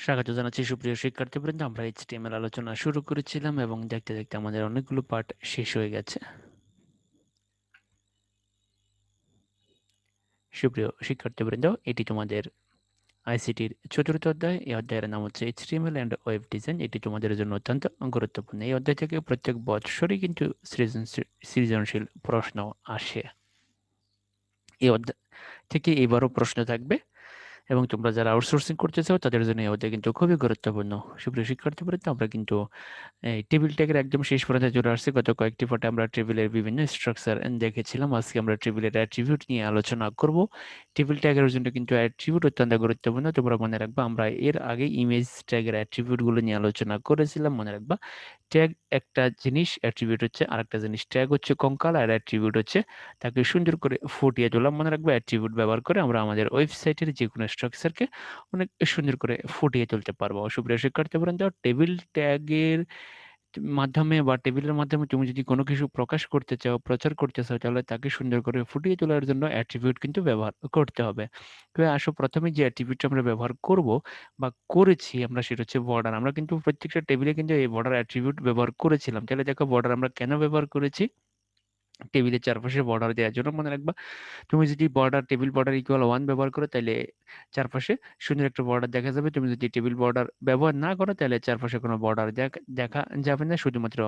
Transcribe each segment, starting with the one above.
স্বাগত জানাচ্ছি সুপ্রিয় শিক্ষার্থীবৃন্দ। আমরা HTML আলোচনা শুরু করেছিলাম এবং দেখতে দেখতে আমাদের অনেকগুলো পার্ট শেষ হয়ে গেছে। সুপ্রিয় শিক্ষার্থীবৃন্দ, এটি তোমাদের আইসিটির চতুর্থ অধ্যায়। এই অধ্যায়ের নাম হচ্ছে HTML অ্যান্ড ওয়েব ডিজাইন। এটি তোমাদের জন্য অত্যন্ত গুরুত্বপূর্ণ। এই অধ্যায় থেকে প্রত্যেক বছরই কিন্তু সৃজনশীল প্রশ্ন আসে। এই অধ্যায় থেকে এবারও প্রশ্ন থাকবে এবং তোমরা যারা আউটসোর্সিং করতে চাও তাদের জন্য এই অধ্যায় কিন্তু খুবই গুরুত্বপূর্ণ। সুপ্রিয় শিক্ষার্থীবৃন্দ, আমরা কিন্তু এই টেবিল ট্যাগের একদম শেষ পর্যন্ত চলে আসছে। গত কয়েকটি পার্টে আমরা টেবিলের বিভিন্ন স্ট্রাকচার দেখেছিলাম। আজকে আমরা টেবিলের অ্যাট্রিবিউট নিয়ে আলোচনা করব। টেবিল ট্যাগের জন্য কিন্তু অ্যাট্রিবিউট অত্যন্ত গুরুত্বপূর্ণ। তোমরা মনে রাখবা, আমরা এর আগে ইমেজ ট্যাগের অ্যাট্রিবিউট গুলো নিয়ে আলোচনা করেছিলাম। মনে রাখবা, ট্যাগ একটা জিনিস, অ্যাট্রিবিউট হচ্ছে আরেকটা জিনিস। ট্যাগ হচ্ছে কঙ্কাল আর অ্যাট্রিবিউট হচ্ছে তাকে সুন্দর করে ফুটিয়ে তোলা। মনে রাখবা, অ্যাট্রিবিউট ব্যবহার করে আমরা আমাদের ওয়েবসাইটের যে কোনো স্ট্রাকচারকে অনেক সুন্দর করে ফুটিয়ে তুলতে পারবো। সুপ্রিয় শিক্ষার্থীবৃন্দ, টেবিল ট্যাগের মাধ্যমে বা টেবিলের মাধ্যমে তুমি যদি কোনো কিছু প্রকাশ করতে চাও, প্রচার করতে চাও, তাহলে তাকে সুন্দর করে ফুটিয়ে তোলার জন্য অ্যাট্রিবিউট কিন্তু ব্যবহার করতে হবে। তো আসো, প্রথমে যে অ্যাট্রিবিউটটা আমরা ব্যবহার করব বা করেছি আমরা, সেটা হচ্ছে বর্ডার। আমরা কিন্তু প্রত্যেকটা টেবিলে কিন্তু এই বর্ডার অ্যাট্রিবিউট ব্যবহার করেছিলাম। তাহলে দেখো, বর্ডার আমরা কেন ব্যবহার করেছি? টেবিলের চারপাশে বর্ডার দেওয়ার জন্য। মনে রাখবা, তুমি যদি বর্ডার টেবিল বর্ডার ইকুয়াল 1 ব্যবহার করো, তাহলে চারপাশে সুন্দর একটা বর্ডার দেখা যাবে। তুমি যদি টেবিল বর্ডার ব্যবহার না করো, তাহলে চারপাশে কোনো বর্ডার দেখা যাবে না, শুধুমাত্র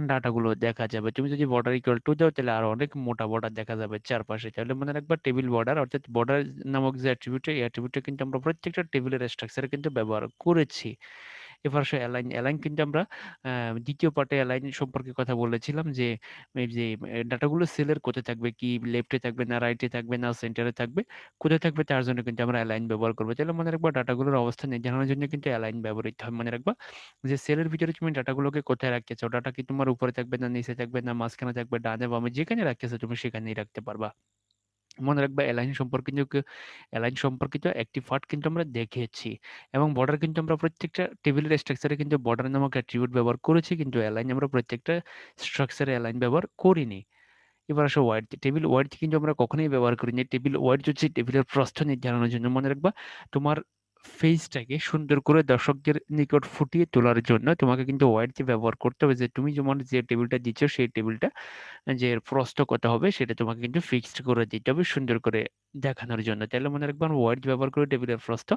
ডাটাগুলো দেখা যাবে। তুমি যদি বর্ডার ইকুয়াল 2 দাও, তাহলে আরো অনেক মোটা বর্ডার দেখা যাবে চারপাশে। তাহলে মনে রাখবা, টেবিল বর্ডার অর্থাৎ বর্ডার নামক যে অ্যাট্রিবিউট, এই অ্যাট্রিবিউটটা কিন্তু আমরা প্রত্যেকটা টেবিলের স্ট্রাকচারে কিন্তু ব্যবহার করেছি। এবার আসো অ্যালাইন। অ্যালাইন কিন্তু আমরা দ্বিতীয় পার্টে অ্যালাইন সম্পর্কে কথা বলেছিলাম, যে এই যে ডাটাগুলো সেলের কোথায় থাকবে, কি লেফটে থাকবে না রাইটে থাকবে না সেন্টারে থাকবে, কোথায় থাকবে, তার জন্য কিন্তু আমরা অ্যালাইন ব্যবহার করবো। তাহলে মনে রাখবা, ডাটাগুলোর অবস্থান নির্ধারণের জন্য কিন্তু অ্যালাইন ব্যবহৃত হয়। মনে রাখবা, যে সেলের ভিতরে তুমি ডাটাগুলোকে কোথায় রাখতে চাও, ডাটা কি তোমার উপরে থাকবে না নিচে থাকবে না মাঝখানে থাকবে, ডানে বামে, যেখানে রাখতেছো তুমি সেখানেই রাখতে পারবা। মনে রাখবা, অ্যালাইন সম্পর্কিত একটি পার্ট কিন্তু আমরা দেখেছি। এবং বর্ডার কিন্তু আমরা প্রত্যেকটা টেবিলের স্ট্রাকচারে কিন্তু বর্ডার নামক অ্যাট্রিবিউট ব্যবহার করেছি, কিন্তু অ্যালাইন আমরা প্রত্যেকটা স্ট্রাকচারে অ্যালাইন ব্যবহার করিনি। এবার আসো ওয়ার্ড। টেবিল ওয়ার্ড কিন্তু আমরা কখনোই ব্যবহার করিনি। টেবিল ওয়ার্ড হচ্ছে টেবিলের প্রস্থ নির্ধারণের জন্য। মনে রাখবা, তোমার ফেজটাকে সুন্দর করে দর্শকদের নিকট ফুটিয়ে তোলার জন্য তোমাকে কিন্তু ওয়ার্ড ব্যবহার করতে হবে, যে তুমি যেমন যে টেবিলটা দিচ্ছ, সেই টেবিলটা যে এর প্রস্থ কত হবে সেটা তোমাকে কিন্তু ফিক্সড করে দিতে হবে সুন্দর করে দেখানোর জন্য। তাহলে মনে রাখবেন, ওয়ার্ড ব্যবহার করে টেবিলের প্রস্থ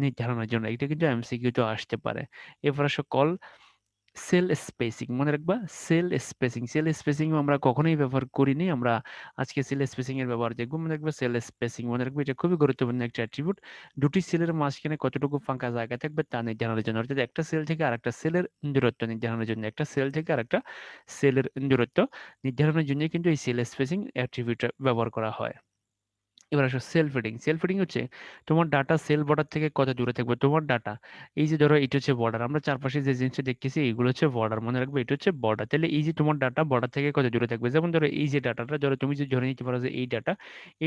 নির্ধারণের জন্য। এটা কিন্তু এমসিকিউ তো আসতে পারে। এরপর আসো কল সেল স্পেসিং। মনে রাখবা, সেল স্পেসিং আমরা কখনোই ব্যবহার করিনি। আমরা আজকে সেল স্পেসিং এর ব্যবহার দেখবো। মনে রাখবা, সেল স্পেসিং মনে রাখবে, এটা খুবই গুরুত্বপূর্ণ একটা অ্যাট্রিবিউট। দুটি সেলের মাঝখানে কতটুকু ফাঁকা জায়গা থাকবে তা নির্ধারণের জন্য, অর্থাৎ একটা সেল থেকে আরেকটা সেলের দূরত্ব নির্ধারণের জন্য, একটা সেল থেকে আরেকটা সেলের দূরত্ব নির্ধারণের জন্য কিন্তু এই সেল স্পেসিং অ্যাট্রিবিউটটা ব্যবহার করা হয়। এবার আসো সেলফ ফিডিং। সেলফ ফিডিং হচ্ছে তোমার ডাটা সেল বর্ডার থেকে কত দূরে থাকবে। তোমার ডাটা, এই যে ধরো এটা হচ্ছে বর্ডার, আমরা চারপাশে যে জিনিসটা দেখতেছি এগুলো হচ্ছে বর্ডার। মনে রাখবে, এটা হচ্ছে বর্ডার। তাহলে এই যে তোমার ডাটা বর্ডার থেকে কত দূরে থাকবে, যেমন ধরো এই যে ডাটাটা, ধরো তুমি যদি ধরে নিতে পারো যে এই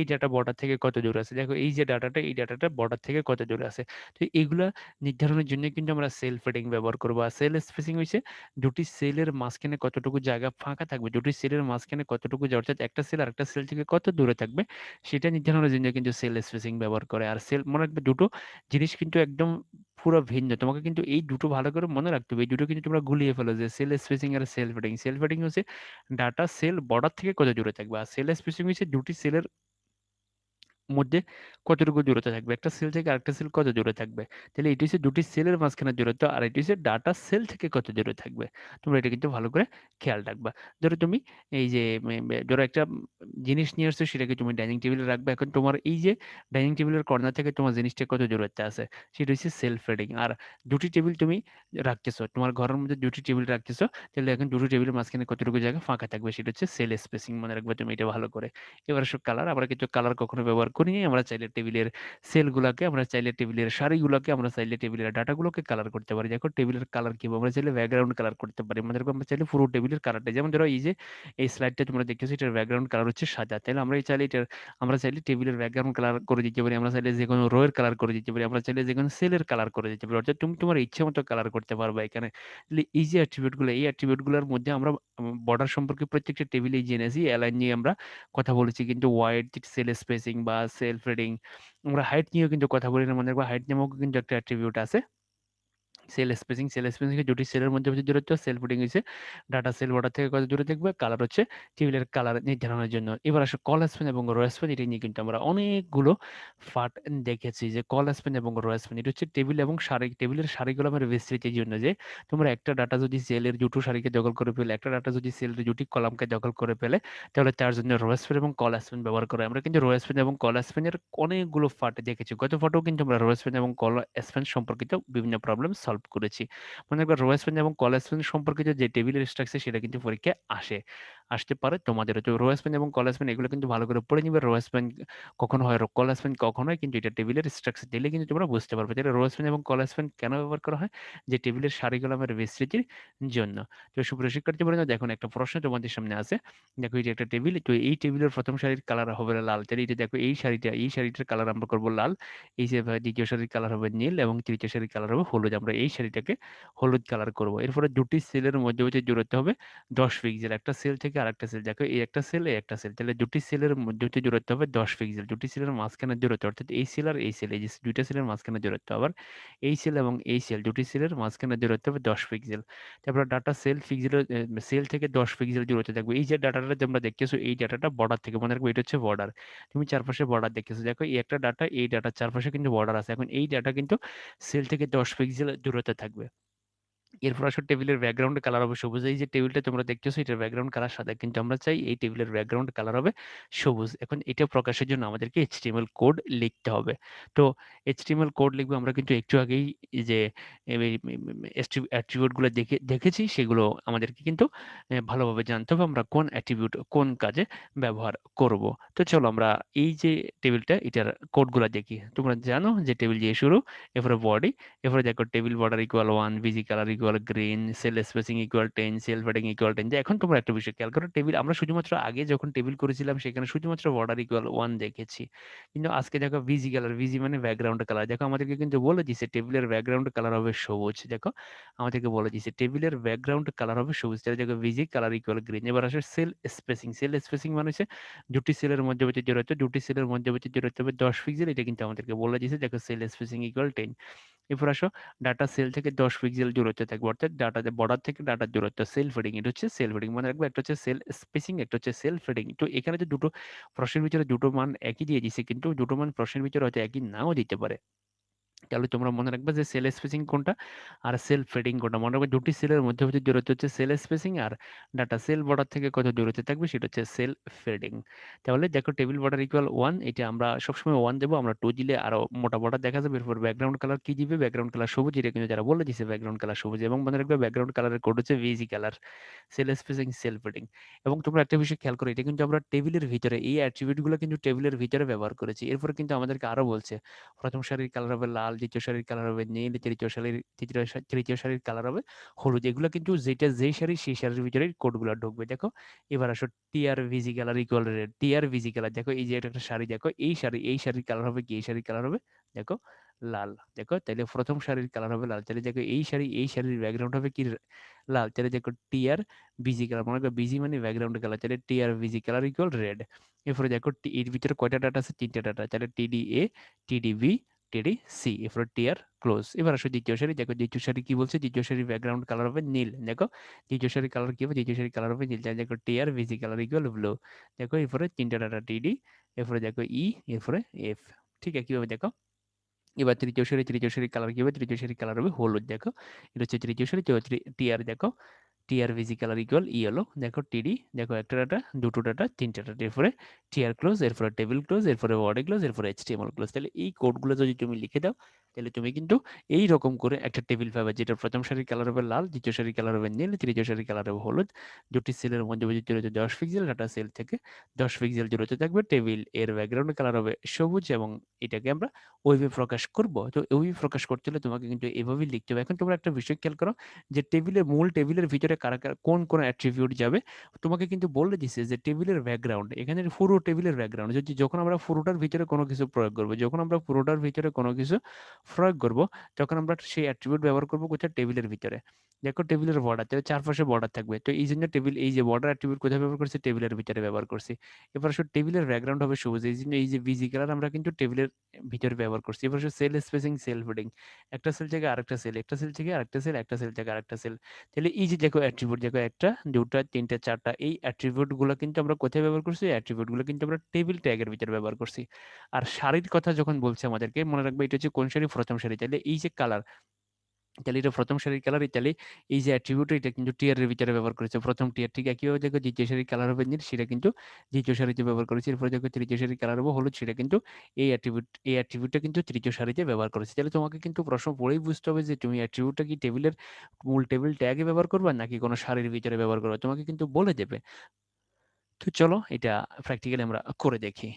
ডাটা বর্ডার থেকে কত দূরে আছে। দেখো, এই যে ডাটাটা, এই ডাটাটা বর্ডার থেকে কত দূরে আছে। তো এগুলা নির্ধারণের জন্য কিন্তু আমরা সেলফ ফিডিং ব্যবহার করবো। আর সেল স্পেসিং হচ্ছে দুটি সেলের মাঝখানে কতটুকু জায়গা ফাঁকা থাকবে, দুটি সেলের মাঝখানে কতটুকু অর্থাৎ একটা সেল আর একটা সেল থেকে কত দূরে থাকবে, সেটা নির্ধারণের জন্য কিন্তু সেল স্পেসিং ব্যবহার করে। আর সেল, মনে রাখবে, দুটো জিনিস কিন্তু একদম পুরো ভিন্ন। তোমাকে কিন্তু এই দুটো ভালো করে মনে রাখতে হবে। এই দুটো কিন্তু তোমরা গুলিয়ে ফেলো, যে সেল স্পেসিং আর সেল ফিডিং। সেল ফিডিং হচ্ছে ডাটা সেল বর্ডার থেকে কত দূরে থাকবে, আর সেল স্পেসিং হচ্ছে দুটি সেলের মধ্যে কতটুকু দূরত্ব থাকবে, একটা সেল থেকে আরেকটা সেল কত দূরে থাকবে। তাহলে এটি হচ্ছে দুটি সেলের মাঝখানে দূরত্ব, আর এটি হচ্ছে ডাটা সেল থেকে কত দূরে থাকবে। তোমরা এটা কিন্তু ভালো করে খেয়াল রাখবা। ধরো তুমি এই যে ধরো একটা জিনিস নিয়ে আসছো, সেটাকে তুমি ডাইনিং টেবিলে রাখবে। এখন তোমার এই যে ডাইনিং টেবিলের কর্নার থেকে তোমার জিনিসটা কত দূরত্বে আছে, সেটা হচ্ছে সেলফ ফিডিং। আর দুটি টেবিল তুমি রাখতেছো, তোমার ঘরের মধ্যে দুটি টেবিল রাখতেছো, তাহলে এখন দুটো টেবিলের মাঝখানে কতটুকু জায়গা ফাঁকা থাকবে, সেটা হচ্ছে সেল স্পেসিং। মনে রাখবে তুমি এটা ভালো করে। এবার সব কালার, আমরা কিন্তু কালার কখনো ব্যবহার করিনি। আমরা চাইলে টেবিলের সেলগুলোকে, আমরা চাইলে টেবিলের সারিগুলোকে, আমরা চাইলে টেবিলের ডাটাগুলোকে কালার করতে পারি। দেখো, টেবিলের কালার কি, আমরা চাইলে ব্যাকগ্রাউন্ড কালার করতে পারি। মানে আমরা চাইলে পুরো টেবিলের কালারটা, যেমন ধরো এই যে এই স্লাইডটা তোমরা দেখতেছো, এটার ব্যাকগ্রাউন্ড কালার হচ্ছে সাদা। তাহলে আমরা চাইলে এটার, আমরা চাইলে টেবিলের ব্যাকগ্রাউন্ড কালার করে দিতে পারি, আমরা চাইলে যে কোনো রো এর কালার করে দিতে পারি, আমরা চাইলে যে কোনো সেলের কালার করে দিতে পারি। অর্থাৎ তুমি তোমার ইচ্ছে মতো কালার করতে পারবে এখানে। তাহলে এই যে অ্যাট্রিবিউটগুলো, এই অ্যাট্রিবিউটগুলোর মধ্যে আমরা বর্ডার সম্পর্কে প্রত্যেকটা টেবিলে জেনেছি, অ্যালাইন নিয়ে আমরা কথা বলেছি, কিন্তু ওয়াইড সেল স্পেসিং বা সেলফ রিডিং, আমরা হাইট নিয়েও কিন্তু কথা বলি না। মনে রাখবো, হাইট নামক কিন্তু একটা অ্যাট্রিবিউট আছে। সেল স্পেসিং এর দুটি সেলের মধ্যে হচ্ছে দূরত্ব, সেল ফিডিং হচ্ছে ডাটা সেল বর্ডার থেকে কত দূরে থাকবে, কালার হচ্ছে টেবিলের কালার নির্ধারণের জন্য। এবার আসে কল স্পেন এবং রো স্পেন, এটা নিয়ে কিন্তু আমরা অনেকগুলো পার্ট দেখেছি। যে কল স্পেন এবং রো স্পেন এটা হচ্ছে টেবিল এবং সারি, টেবিলের সারিগুলোর বিস্তৃতির জন্য। যে তোমরা একটা ডাটা যদি সেলের দুটো সারিকে দখল করে ফেলে, একটা ডাটা যদি সেলের দুটি কলামকে দখল করে ফেলে, তাহলে তার জন্য রো স্পেন এবং কল স্পেন ব্যবহার করে। আমরা কিন্তু রো স্পেন এবং কল স্পেনের অনেকগুলো পার্ট দেখেছি, গত পার্টেও কিন্তু আমরা রো স্পেন এবং কল স্পেন সম্পর্কিত বিভিন্ন প্রবলেম সলভ করেছি। মনে রাখবে রো স্পেন এবং কল স্পেন সম্পর্কিত যে টেবিলের স্ট্রাকচার সেটা কিন্তু পরীক্ষায় আসতে পারে তোমাদের। তো রো স্পেন এবং কল স্পেন এগুলো কিন্তু ভালো করে পড়ে নিবে। রো স্পেন কখনো হয়, কল স্পেন কখনো হয়, কিন্তু এটা টেবিলের স্ট্রাকচার দিলে কিন্তু তোমরা বুঝতে পারবে। তাহলে রো স্পেন এবং কল স্পেন কেন ব্যবহার করা হয়? যে টেবিলের সারিগুলোর বিস্তৃতির জন্য। তো সুপ্রিয় শিক্ষার্থী বন্ধুরা, দেখুন একটা প্রশ্ন তোমাদের সামনে আছে। দেখো এই যে একটা টেবিল, তো এই টেবিলের প্রথম সারির কালার হবে লাল, তাহলে এটা দেখো এই শাড়িটার কালার আমরা করবো লাল। এই যে দ্বিতীয় সারির কালার হবে নীল এবং তৃতীয় সারির কালার হবে হলুদ। আমরা এই শাড়িটাকে হলুদ কালার করব। এরপরে দুটি সেলের মধ্যবর্তী দূরত্ব হবে 10 পিক্সেল, একটা সেল থেকে আরেকটা সেল। দেখো এই একটা সেল, এই একটা সেল, তাহলে দুটি সেলের মধ্যবর্তী দূরত্ব হবে 10 পিক্সেল। দুটি সেলের মাঝখানের দূরত্ব, অর্থাৎ এই সেল আর এই সেল, এই যে দুইটা সেলের মাঝখানের দূরত্ব, আবার এই সেল এবং এই সেল, দুটি সেলের মাঝখানের দূরত্ব হবে 10 পিক্সেল। তারপর ডাটা সেল পিক্সেলের, সেল থেকে 10 পিক্সেল দূরত্ব থাকবে। এই যে ডাটাটা তোমরা দেখতেছো, এই ডাটাটা বর্ডার থেকে, মনে রাখবে এটা হচ্ছে বর্ডার। তুমি চারপাশে বর্ডার দেখতেছো, দেখো এই একটা ডাটা, এই ডাটার চারপাশে কিন্তু বর্ডার আছে। এখন এই ডাটা কিন্তু সেল থেকে 10 পিক্সেল দূরত্বে থাকবে। এরপর আসলে টেবিলের ব্যাকগ্রাউন্ড কালার হবে সবুজ। এই যে টেবিলটা তোমরা দেখতেছো, এটার ব্যাকগ্রাউন্ড কালার সাদা, কিন্তু আমরা চাই এই টেবিলের ব্যাকগ্রাউন্ড কালার হবে সবুজ। এখন এটা প্রকাশের জন্য আমাদেরকে এইচটিএমএল কোড লিখতে হবে। তো এইচটিএমএল কোড লিখবো আমরা, কিন্তু একটু আগেই এই যে অ্যাট্রিবিউট গুলো দেখেছি, সেগুলো আমাদেরকে কিন্তু ভালোভাবে জানতে হবে আমরা কোন অ্যাট্রিবিউট কোন কাজে ব্যবহার করব। তো চলো আমরা এই যে টেবিলটা, এটার কোডগুলো দেখি। তোমরা জানো যে টেবিল দিয়ে শুরু, এরপরে বডি, এরপরে দেখো table border equal 1, BG colour equal green, cell spacing equal 10, cell padding equal 10। যে এখন তোমরা একটা বিষয় খেয়াল করো, টেবিল আমরা শুধুমাত্র আগে যখন টেবিল করেছিলাম সেখানে শুধুমাত্র বর্ডার ইকুয়াল 1 দেখেছি, কিন্তু আজকে দেখো ভিজি কালার, ভিজি মানে ব্যাকগ্রাউন্ড কালার। দেখো আমাদেরকে কিন্তু বলে দিছে টেবিলের ব্যাকগ্রাউন্ড কালার হবে সবুজ। দেখো আমাদেরকে বলে দিছে টেবিলের ব্যাকগ্রাউন্ড কালার হবে সবুজ, তাহলে দেখো ভিজি কালার ইকুয়াল গ্রিন। এবার আসে সেল স্পেসিং। সেল স্পেসিং মানে হচ্ছে দুটি সেলের মধ্যবর্তী দূরত্ব, দুটি সেলের মধ্যবর্তী দূরত্ব হবে 10 পিক্সেল, এটা কিন্তু আমাদেরকে বলে দিছে। দেখো সেল স্পেসিং ইকুয়াল 10। এরপর আসো ডাটা সেল থেকে 10 পিক্সেল দূরত্বে থাকবে, অর্থাৎ ডাটা বর্ডার থেকে ডাটার দূরত্ব। সেল ফিডিং, এটা হচ্ছে সেল ফিডিং, মনে রাখবে একটা হচ্ছে সেল স্পেসিং, একটা হচ্ছে সেল ফিডিং। তো এখানে যে দুটো প্রশ্নের ভিতরে দুটো মান একই দিয়ে দিছে, কিন্তু দুটো মান প্রশ্নের ভিতরে হয়তো একই নাও দিতে পারে। তাহলে তোমরা মনে রাখবে যে সেল স্পেসিং কোনটা আর সেল ফিডিং কোনটা। মনে রাখবে দুটি সেলের মধ্যবর্তী দূরত্ব হচ্ছে সেল স্পেসিং, আর ডাটা সেল বর্ডার থেকে কত দূরত্বে থাকবে সেটা হচ্ছে সেল ফিডিং। তাহলে দেখো টেবিল বর্ডার ইকুয়াল 1, এটা আমরা সবসময় 1 দেবো, আমরা 2 দিলে আরো মোটা বর্ডার দেখা যাবে। এরপর ব্যাকগ্রাউন্ড কালার কি দিবে, ব্যাকগ্রাউন্ড কালার সবুজ, এটা কিন্তু যারা বলে দিছে ব্যাকগ্রাউন্ড কালার সবুজ। এবং মনে রাখবে ব্যাকগ্রাউন্ড কালারের কোড হচ্ছে BG colour, cell spacing, cell padding. এবং তোমরা একটা বিষয় খেয়াল করো, এটা কিন্তু আমরা টেবিলের ভিতরে এই অ্যাট্রিবিউট গুলো কিন্তু টেবিলের ভিতরে ব্যবহার করেছি। এরপর কিন্তু আমাদেরকে আরো বলছে প্রথম সারির কালার হবে লাল, দ্বিতীয় সারির কালার হবে নীল, তৃতীয় সারির কালার হবে হলুদ। এগুলো কিন্তু যেটা যেই সারি সেই সারির ভিতরে কোডগুলো ঢুকবে। দেখো এবার আসো টিআর ভিজি কালার ইকুয়াল রেড, টিআর ভিজি কালার। দেখো এই যে এটা একটা শাড়ি, দেখো এই শাড়ির কালার হবে কি, এই শাড়ির কালার হবে দেখো লাল। দেখো তাহলে প্রথম শাড়ির কালার হবে লাল, তাহলে দেখো এই শাড়ির ব্যাকগ্রাউন্ড হবে কি, লাল। তাহলে দেখো টিআর বিজি কালার, মনে করো বিজি মানে ব্যাকগ্রাউন্ড কালার, তাহলে TR BG colour equal red. এরপরে দেখো এর ভিতরে কয়টা ডাটা আছে, তিনটা ডাটা, তাহলে টিডি এ, টিডি বি, টিডি সি, এরপর টিয়ার ক্লোজ। এবার আসো দ্বিতীয় সারি, দেখো দ্বিতীয় সারি কি বলছে, দ্বিতীয় সারির ব্যাকগ্রাউন্ড কালার হবে নীল। দেখো দ্বিতীয় সারির কালার কি হবে, দ্বিতীয় সারির কালার হবে নীল, তাহলে দেখো টিয়ার ভিজি কালার ইকুয়াল ব্লু। দেখো এরপরে তিনটা ডাটা টিডি, এরপরে দেখো ই, এরপরে এফ। ঠিক আছে, কিভাবে দেখো এবার তৃতীয় সারির কালার কি হবে, তৃতীয় সারির কালার হবে হলুদ। দেখো এটা হচ্ছে তৃতীয় সারি, তো টিয়ার দেখো টিআর ভিজি কালার ইকুয়াল ইয়েলো। দেখো টিডি, দেখো একটা ডাটা, দুটো ডাটা, তিনটা ডাটা, এরপরে টিআর ক্লোজ, এরপরে টেবিল ক্লোজ, এরপরে বডি ক্লোজ, এরপরে এইচটিএমএল ক্লোজ। তাহলে এই কোডগুলো যদি তুমি লিখে দাও, তাহলে তুমি কিন্তু এই রকম করে একটা টেবিল পাবে, যেটা প্রথম সারির কালার হবে লাল, দ্বিতীয় সারির কালার হবে নীল, তৃতীয় সারির কালার হবে হলুদ। দুটি সেলের মধ্যে দূরত্ব 10 পিক্সেল, ডাটা সেল থেকে 10 পিক্সেল দূরত্ব থাকবে, টেবিল এর ব্যাকগ্রাউন্ড কালার হবে সবুজ, এবং এটাকে আমরা ওইভাবে প্রকাশ করব। তো ওইভাবে প্রকাশ করতে হলে তোমাকে কিন্তু এভাবেই লিখতে হবে। এখন তোমরা একটা বিষয় খেয়াল করো, যে মূল টেবিলের ভিতরে কারা কারা কোন কোন অ্যাট্রিবিউট যাবে, তোমাকে কিন্তু বলে দিছে যে টেবিলের ব্যাকগ্রাউন্ড, এখানে পুরো টেবিলের ব্যাকগ্রাউন্ড, যদি যখন আমরা পুরোটার ভিতরে কোনো কিছু প্রয়োগ করবো, যখন আমরা পুরোটার ভিতরে কোনো কিছু প্রয়োগ করব, তখন আমরা সেই অ্যাট্রিবিউট ব্যবহার করব কোথায়? টেবিলের ভিতরে। দেখো টেবিলের বর্ডার, তাহলে চারপাশে বর্ডার থাকবে, তো এই জন্য টেবিল, এই যে বর্ডার অ্যাট্রিবিউট কোথায় ব্যবহার করছি? টেবিলের ভিতরে ব্যবহার করছি। এবার আসলে টেবিলের ব্যাকগ্রাউন্ড হবে সবুজ, এই জন্য এই যে ভিজি কালার আমরা কিন্তু টেবিলের ভিতরে ব্যবহার করছি। এবার আসলে সেল স্পেসিং, সেল ফিডিং, একটা সেল থেকে আরেকটা সেল, একটা সেল থেকে আরেকটা সেল, একটা সেল থেকে আরেকটা সেল। তাহলে এই যে দেখো অ্যাট্রিবিউট, দেখো একটা, দুটা, তিনটা, চারটা, এই অ্যাট্রিবিউট গুলো কিন্তু আমরা কোথায় ব্যবহার করছি? অ্যাট্রিবিউট গুলো কিন্তু আমরা টেবিল ট্যাগের ভিতরে ব্যবহার করছি। আর সারির কথা যখন বলছে আমাদেরকে, মনে রাখবে এটা হচ্ছে কোন সারি? প্রথম সারি। তাহলে এই যে কালার, তাহলে এটা প্রথম সারির কালার, তাহলে এই যে অ্যাট্রিবিউট এটা কিন্তু টিয়ারের ভিতরে ব্যবহার করেছে, প্রথম টিয়ার। ঠিক একইভাবে দেখো দ্বিতীয় সারির কালার হবে নীল, সেটা কিন্তু দ্বিতীয় সারিতে ব্যবহার করেছে। এরপরে দেখো তৃতীয় সারির কালার হবে হলুদ, সেটা কিন্তু এই অ্যাট্রিবিউটটা কিন্তু তৃতীয় সারিতে ব্যবহার করেছে। তাহলে তোমাকে কিন্তু প্রশ্ন পড়েই বুঝতে হবে যে তুমি অ্যাট্রিবিউটটা কি টেবিলের মূল টেবিল ট্যাগে ব্যবহার করবে নাকি কোনো সারির ভিতরে ব্যবহার করবে, তোমাকে কিন্তু বলে দেবে। তো চলো এটা প্র্যাকটিক্যালি আমরা করে দেখি।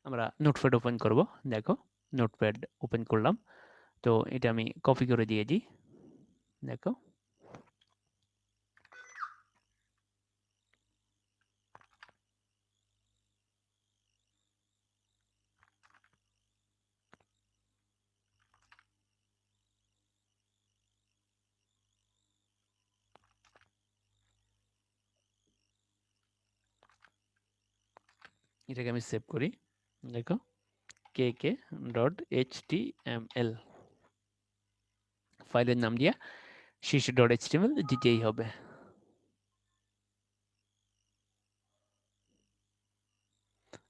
আমরা নোটপ্যাড ওপেন করব। দেখো নোটপ্যাড ওপেন করলাম, তো এটা আমি কপি করে দিয়ে দিই। দেখো এটাকে আমি সেভ করি। দেখো kk.html ফাইলের নাম দিয়া শীর্ষে .html দিতেই হবে।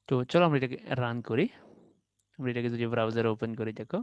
তো চলো আমরা এটাকে রান করি। আমরা এটাকে যদি ব্রাউজারে ওপেন করি, দেখো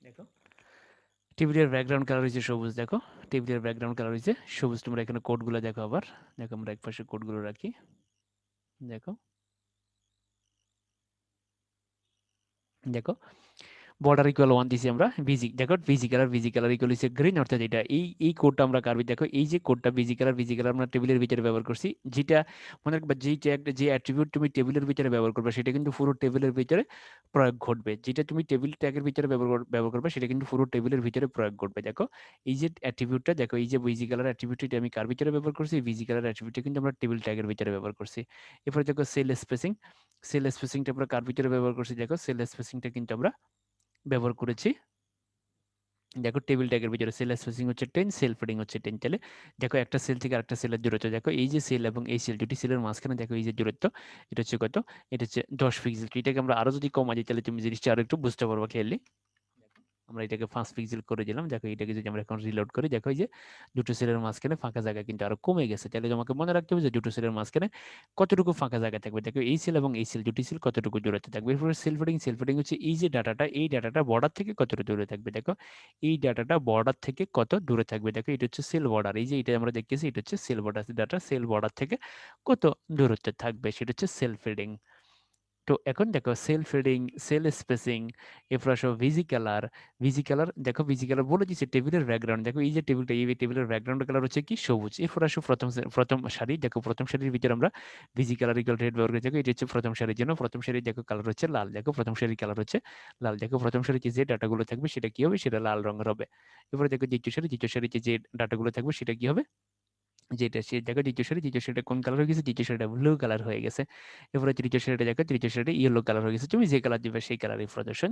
দেখো টেবিলের ব্যাকগ্রাউন্ড কালার হয়েছে সবুজ। দেখো টেবিলের ব্যাকগ্রাউন্ড কালার হয়েছে সবুজ। তোমরা এখানে কোডগুলো দেখো আবার। দেখো আমরা একপাশে কোডগুলো রাখি। দেখো দেখো বর্ডার ইকুয়াল 1 দিছি আমরা। দেখো ভিজি কালার ইকুয়াল হচ্ছে গ্রিন, অর্থাৎ এটা এই কোডটা আমরা কারবি। দেখো এই যে কোডটা ভিজি কালার আমরা টেবিলের ভিতরে ব্যবহার করছি, যেটা মনে রাখবা, যেই ট্যাগ, যে অ্যাট্রিবিউট তুমি টেবিলের ভিতরে ব্যবহার করবে সেটা কিন্তু পুরো টেবিলের ভিতরে প্রয়োগ ঘটবে। যেটা তুমি টেবিল ট্যাগের ভিতরে ব্যবহার করবে সেটা কিন্তু পুরো টেবিলের ভিতরে প্রয়োগ ঘটবে। দেখো এই যে অ্যাট্রিবিউটটা, দেখো এই যে ভিজি কালার অ্যাট্রিবিউটটা আমি কার ভিতরে ব্যবহার করছি? ভিজি কালার অ্যাট্রিবিউটটা কিন্তু আমরা টেবিল ট্যাগের ভিতরে ব্যবহার করছি। এরপরে দেখো সেল স্পেসিংটা আমরা কার ভিতরে ব্যবহার করছি? দেখো সেল স্পেসিংটা কিন্তু আমরা ব্যবহার করেছি, দেখো টেবিল ট্যাগের ভিতরে। সেল স্পেসিং হচ্ছে 10, সেল ফিডিং হচ্ছে 10। তাহলে দেখো একটা সেল থেকে আরেকটা সেলের দূরত্ব, দেখো এই যে সেল এবং এই সেল, দুটি সেলের মাঝখানে দেখো এই যে দূরত্ব, এটা হচ্ছে কত? এটা হচ্ছে 10 পিক্সেল। তো এটাকে আমরা আরো যদি কমা দিই তাহলে তুমি জিনিসটা আরো একটু বুঝতে পারবো ক্লিয়ারলি। আমরা এটাকে 5 পিক্সেল করে দিলাম। দেখো এটাকে যদি আমরা এখন রিলোড করি, দেখো এই যে দুটো সেলের মাঝখানে ফাঁকা জায়গা কিন্তু আরো কমে গেছে। তাহলে তোমাকে মনে রাখতে হবে যে দুটো সেলের মাঝখানে কতটুকু ফাঁকা জায়গা থাকবে। দেখো এই সেল এবং এই সেল, দুটি সেল কতটুকু দূরত্বে থাকবে। এরপরে সেল ফিডিং হচ্ছে এই যে ডাটাটা, এই ডাটাটা বর্ডার থেকে কতটুকু দূরে থাকবে। দেখো এই ডাটাটা বর্ডার থেকে কত দূরে থাকবে। দেখো এটা হচ্ছে সেল বর্ডার, এই যে এটা আমরা দেখতেছি এটা হচ্ছে cell border. Data cell border থেকে কত দূরত্বে থাকবে সেটা হচ্ছে সেল ফিডিং। তো এখন দেখো সেল ফিডিং, সেল স্পেসিং, এরপর আসো ভিজি কালার। দেখো ভিজি কালার বলে দিচ্ছে টেবিলের ব্যাকগ্রাউন্ড। দেখো এই যে টেবিলটা, এই টেবিলের ব্যাকগ্রাউন্ড কালার হচ্ছে কি? সবুজ। এরপর আসো প্রথম সারি। দেখো প্রথম সারির ভিতরে আমরা ভিজি কালার ইকুয়াল রেড ব্যবহার করি। দেখো এটা হচ্ছে প্রথম সারির জন্য। প্রথম সারি দেখো কালার হচ্ছে লাল। দেখো প্রথম সারির কালার হচ্ছে লাল। দেখো প্রথম সারিতে যে ডাটাগুলো থাকবে সেটা কি হবে? সেটা লাল রঙের হবে। এরপরে দেখো দ্বিতীয় সারিতে যে ডাটাগুলো থাকবে সেটা কি হবে? যেটা সে দেখো দ্বিতীয় সারিটা কোন কালার হয়ে গেছে? দ্বিতীয় সারিটা ব্লু কালার হয়ে গেছে। এরপরে তৃতীয় সারিটা দেখো, তৃতীয় সারিটা ইয়েলো কালার হয়ে গেছে। তুমি যে কালার দিবে সেই কালারই প্রদর্শন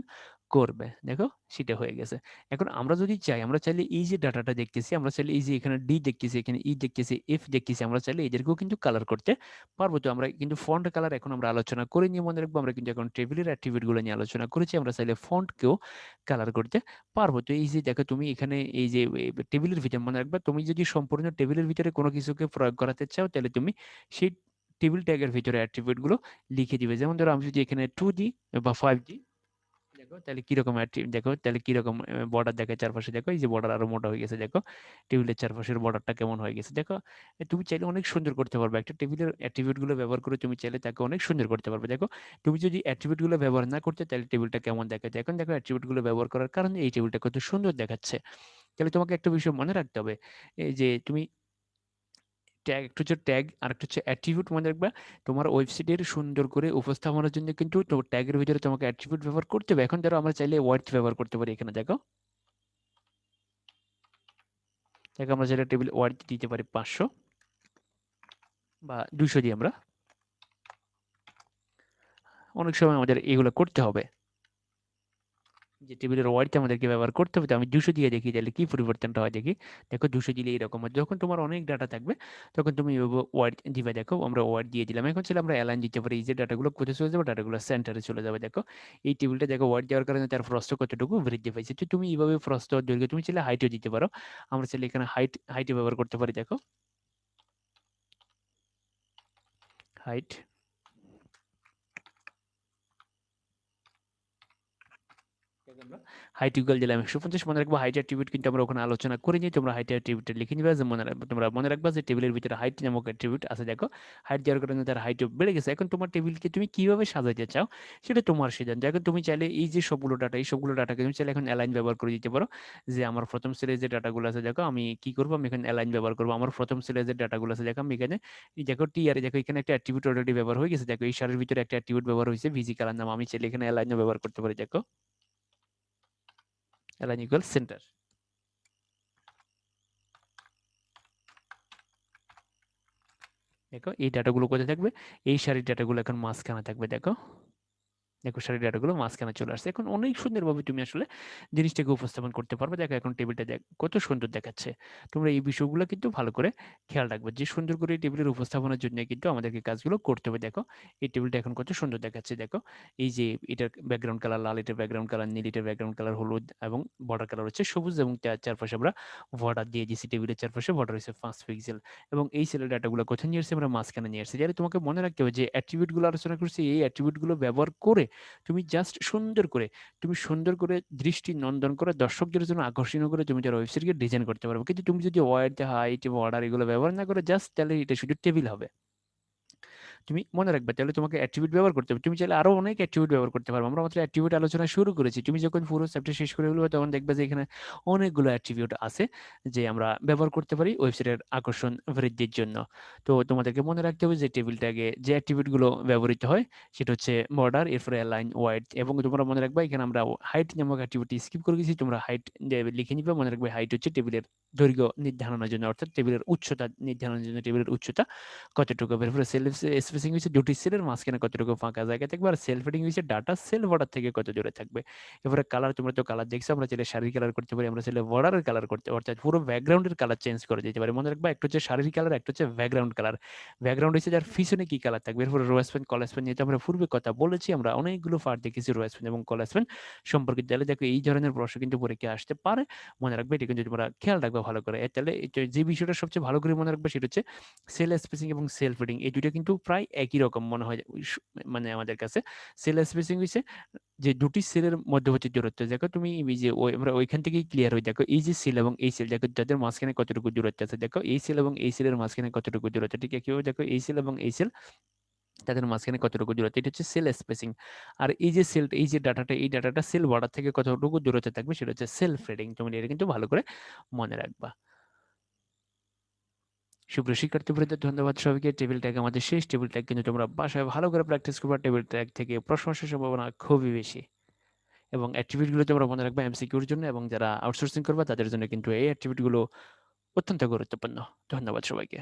করবে। দেখো সেটা হয়ে গেছে। এখন আমরা যদি চাই, আমরা চাইলে এই যে ডাটাটা দেখতেছি, আমরা চাইলে এই যে এখানে ডি দেখতেছি, এখানে ই দেখতেছি, এফ দেখতেছি, আমরা চাইলে এদেরকেও কিন্তু কালার করতে পারবো। তো আমরা কিন্তু ফন্ট কালার এখন আমরা আলোচনা করে নিয়ে মনে রাখবো, আমরা কিন্তু এখন টেবিলের অ্যাট্রিবিউট গুলো নিয়ে আলোচনা করেছি। আমরা চাইলে ফন্টকেও কালার করতে পারবো। তো এই যে দেখো তুমি এখানে এই যে টেবিলের ভিতরে মনে রাখবা, তুমি যদি সম্পূর্ণ টেবিলের ভিতরে কোনো কিছুকে প্রয়োগ করাতে চাও তাহলে তুমি সেই টেবিল ট্যাগের ভিতরে অ্যাট্রিবিউট গুলো লিখে দিবে। যেমন ধরো আমি যদি এখানে 2 দিই বা 5 দিই, দেখো তাহলে কিরকম দেখো তাহলে কিরকম বর্ডার দেখে চারপাশে, দেখো এই যে বর্ডার আরো মোটা হয়ে গেছে, দেখো টেবিলের চারপাশের বর্ডারটা কেমন হয়ে গেছে। দেখো তুমি চাইলে অনেক সুন্দর করতে পারবে, একটা টেবিলের অ্যাট্রিবিউট গুলো ব্যবহার করে তুমি চাইলে তাকে অনেক সুন্দর করতে পারবে। দেখো তুমি যদি অ্যাট্রিবিউট গুলো ব্যবহার না করতে তাহলে টেবিলটা কেমন দেখাচ্ছে, এখন দেখো অ্যাট্রিবিউট গুলো ব্যবহার করার কারণে এই টেবিলটা কত সুন্দর দেখাচ্ছে। তাহলে তোমাকে একটা বিষয় মনে রাখতে হবে, এই যে তুমি ট্যাগ, একটা হচ্ছে ট্যাগ আর একটা হচ্ছে অ্যাট্রিবিউট মনে রাখবা। তোমার ওয়েবসাইটের সুন্দর করে উপস্থাপনার জন্য কিন্তু তো ট্যাগের ভিতরে তোমাকে অ্যাট্রিবিউট ব্যবহার করতে হবে। এখন ধরো আমরা চাইলে ওয়ার্ডস ব্যবহার করতে পারি, এখানে দেখো দেখো আমরা চাইলে টেবিল ওয়ার্ড দিতে পারি 500 বা 200 দিয়ে আমরা, অনেক সময় আমাদের এগুলো করতে হবে, যে টেবিলের ওয়ার্ডটা আমাদেরকে ব্যবহার করতে হবে। তো আমি 200 দিয়ে দেখি তাহলে কি পরিবর্তনটা হয় দেখি। দেখো 200 দিলে এরকম হয়, যখন তোমার অনেক ডাটা থাকবে তখন তুমি ওয়ার্ড দিবে। দেখো আমরা ওয়ার্ড দিয়ে দিলাম, এখন ছিল আমরা অ্যালাইন দিতে পারি, এই যে ডাটাগুলো কোথায় চলে যাবে, ডাটাগুলো সেন্টারে চলে যাবে। দেখো এই টেবিলটা দেখো ওয়ার্ড দেওয়ার কারণে তার প্রস্থ কতটুকু বৃদ্ধি পাইছে। তো তুমি এইভাবে প্রস্থ দৈর্ঘ্য তুমি চাইলে হাইটও দিতে পারো, আমরা চাইলে এখানে হাইটে ব্যবহার করতে পারি। দেখো হাইট, আমরা হাইট ইকুয়াল দিলাম 150। মনে রাখবো হাইট অ্যাট্রিবিউট কিন্তু আমরা ওখানে আলোচনা করিনি, তোমরা হাইট অ্যাট্রিবিউট লিখে নিবে, যে তোমরা মনে রাখবা যে টেবিলের ভিতরে হাইট নামক অ্যাট্রিবিউট আছে। দেখো হাইট দেওয়ার কারণে তার হাইট বেড়ে গেছে। এখন তোমার টেবিলকে তুমি কিভাবে সাজাইতে চাও সেটা তোমার সিদ্ধান্ত। এখন তুমি চাইলে এই যে সবগুলো ডাটা, এই সবগুলো ডাটাকে তুমি চাইলে এখন অ্যালাইন ব্যবহার করে দিতে পারো, যে আমার প্রথম সেলে যে ডাটাগুলো আছে দেখো আমি কি করবো, আমি এখানে অ্যালাইন ব্যবহার করবো। আমার প্রথম সেলে যে ডাটাগুলো আছে দেখো আমি এখানে এই দেখো টি আর দেখো এখানে একটা অ্যাট্রিবিউট অলরেডি ব্যবহার হয়ে গেছে। দেখো এই সারের ভিতরে একটা অ্যাট্রিবিউট ব্যবহার হয়েছে ভিজি কালার নাম, আমি চাইলে এখানে অ্যালাইনও ব্যবহার করতে পারি। দেখো অ্যালাইন ইকুয়াল সেন্টার। দেখো এই ডাটাগুলো কোথায় থাকবে, এই সারির ডাটাগুলো এখন মাঝখানে থাকবে। দেখো দেখো সারি ডাটাগুলো মাঝখানে চলে আসছে। এখন অনেক সুন্দরভাবে তুমি আসলে জিনিসটাকে উপস্থাপন করতে পারবে। দেখো এখন টেবিলটা দেখ কত সুন্দর দেখাচ্ছে। তোমরা এই বিষয়গুলো কিন্তু ভালো করে খেয়াল রাখবে, যে সুন্দর করে এই টেবিলের উপস্থাপনার জন্য কিন্তু আমাদেরকে কাজগুলো করতে হবে। দেখো এই টেবিলটা এখন কত সুন্দর দেখাচ্ছে। দেখো এই যে এটার ব্যাকগ্রাউন্ড কালার লাল, এটার ব্যাকগ্রাউন্ড কালার নীল, এটার ব্যাকগ্রাউন্ড কালার হলুদ এবং বর্ডার কালার হচ্ছে সবুজ, এবং তার চারপাশে আমরা বর্ডার দিয়ে দিয়েছি। টেবিলের চারপাশে বর্ডার হচ্ছে 5 পিক্সেল, এবং এই সেলের ডাটাগুলো কোথায় নিয়ে আসছে, আমরা মাঝখানে নিয়ে আসছি। যাতে তোমাকে মনে রাখতে হবে যে অ্যাট্রিবিউট গুলো আলোচনা করছি, এই অ্যাট্রিবিউট গুলো ব্যবহার করে তুমি জাস্ট সুন্দর করে, তুমি সুন্দর করে দৃষ্টি নন্দন করে দর্শকদের জন্য আকর্ষণীয় করে তুমি যারা ওয়েবসাইটকে ডিজাইন করতে পারবে। কিন্তু তুমি যদি ওয়ার্ড, হাইট, অর্ডার এগুলো ব্যবহার না করে জাস্ট, তাহলে এটা শুধু টেবিল হবে। তুমি মনে রাখবে তাহলে তোমাকে অ্যাট্রিবিউট ব্যবহার করতে হবে। তুমি চাইলে আরো অনেক অ্যাট্রিবিউট ব্যবহার করতে পারবে, আমরা মাত্র অ্যাট্রিবিউট আলোচনা শুরু করেছি। তুমি যখন পুরো চ্যাপ্টার শেষ করে ফেলবে তখন দেখবে যে এখানে অনেকগুলো অ্যাট্রিবিউট আছে যে আমরা ব্যবহার করতে পারি ওয়েবসাইটের আকর্ষণ বৃদ্ধির জন্য। তো তোমাদেরকে মনে রাখতে হবে যে টেবিলটাকে যে অ্যাট্রিবিউট গুলো ব্যবহৃত হয় সেটা হচ্ছে বর্ডার, এরপরে অ্যালাইন, ওয়াইড, এবং তোমরা মনে রাখবে এখানে আমরা হাইট নামক অ্যাট্রিবিউট স্কিপ করে গেছি। তোমরা হাইট লিখে নিবে, মনে রাখবে হাইট হচ্ছে টেবিলের দৈর্ঘ্য নির্ধারণের জন্য, অর্থাৎ টেবিলের উচ্চতা নির্ধারণের জন্য টেবিলের উচ্চতা কতটুকু। এরপরে সেল স্পেসিং হচ্ছে দুটি সেলের মাঝখানে কতটুকু ফাঁকা জায়গা থাকবে, আর সেল ফিডিং হচ্ছে ডাটা সেল বর্ডার থেকে কত দূরে থাকবে। এবারে কালার, তোমরা তো কালার দেখছো, আমরা চাইলে শাড়ির কালার করতে পারি, আমরা চাইলে বর্ডারের কালার করতে, অর্থাৎ পুরো ব্যাকগ্রাউন্ডের কালার চেঞ্জ করে দিতে পারি। মনে রাখবা একটা হচ্ছে শাড়ির কালার, একটা হচ্ছে ব্যাকগ্রাউন্ড কালার। ব্যাকগ্রাউন্ড হচ্ছে যার পিছনে কি কালার থাকবে। এরপরে রোয়াস পেন, কলাস পেন, যেহেতু আমরা পূর্বে কথা বলেছি, আমরা অনেকগুলো পার্ট দেখেছি রোয়াস পেন এবং কলাস পেন সম্পর্কে। তাহলে দেখো এই ধরনের প্রশ্ন কিন্তু পরীক্ষায় আসতে পারে, মনে রাখবে। এটা কিন্তু তোমরা খেয়াল রাখবে ভালো করে। তাহলে যে বিষয়টা সবচেয়ে ভালো করে মনে রাখবে সেটা হচ্ছে সেল স্পেসিং এবং সেল ফিডিং, এই দুটো কিন্তু প্রায় একই রকম মনে হয় মানে আমাদের কাছে। সেল স্পেসিং হচ্ছে যে দুটি সেলের মধ্যবর্তী দূরত্ব। দেখো তুমি এই যে আমরা ওইখান থেকেই ক্লিয়ার হই। দেখো এই যে সেল এবং এই সেল, দেখো তাদের মাঝখানে কতটুকু দূরত্ব আছে। দেখো এই সেল এবং এই সেলের মাঝখানে কতটুকু দূরত্ব, ঠিক একইভাবে দেখো এই সেল এবং এই সেল তাদের মাঝখানে কতটুকু দূরত্ব, এটা হচ্ছে সেল স্পেসিং। আর এই যে সেল, এই যে ডাটাটা, এই ডাটাটা সেল বর্ডার থেকে কতটুকু দূরত্বে থাকবে সেটা হচ্ছে সেলফ রিডিং। তুমি এটা কিন্তু ভালো করে মনে রাখবা। সুপ্রিয় শিক্ষার্থীবৃন্দ, ধন্যবাদ সবাইকে। টেবিল ট্যাগ আমাদের শেষ। টেবিল ট্যাগ কিন্তু তোমরা বাসায় ভালো করে প্র্যাকটিস করবা। টেবিল ট্যাগ থেকে প্রশ্ন আসার সম্ভাবনা খুবই বেশি, এবং অ্যাট্রিবিউট গুলো তোমরা মনে রাখবা এমসিকিউর জন্য, এবং যারা আউটসোর্সিং করবা তাদের জন্য কিন্তু এই অ্যাট্রিবিউট গুলো অত্যন্ত গুরুত্বপূর্ণ। ধন্যবাদ সবাইকে।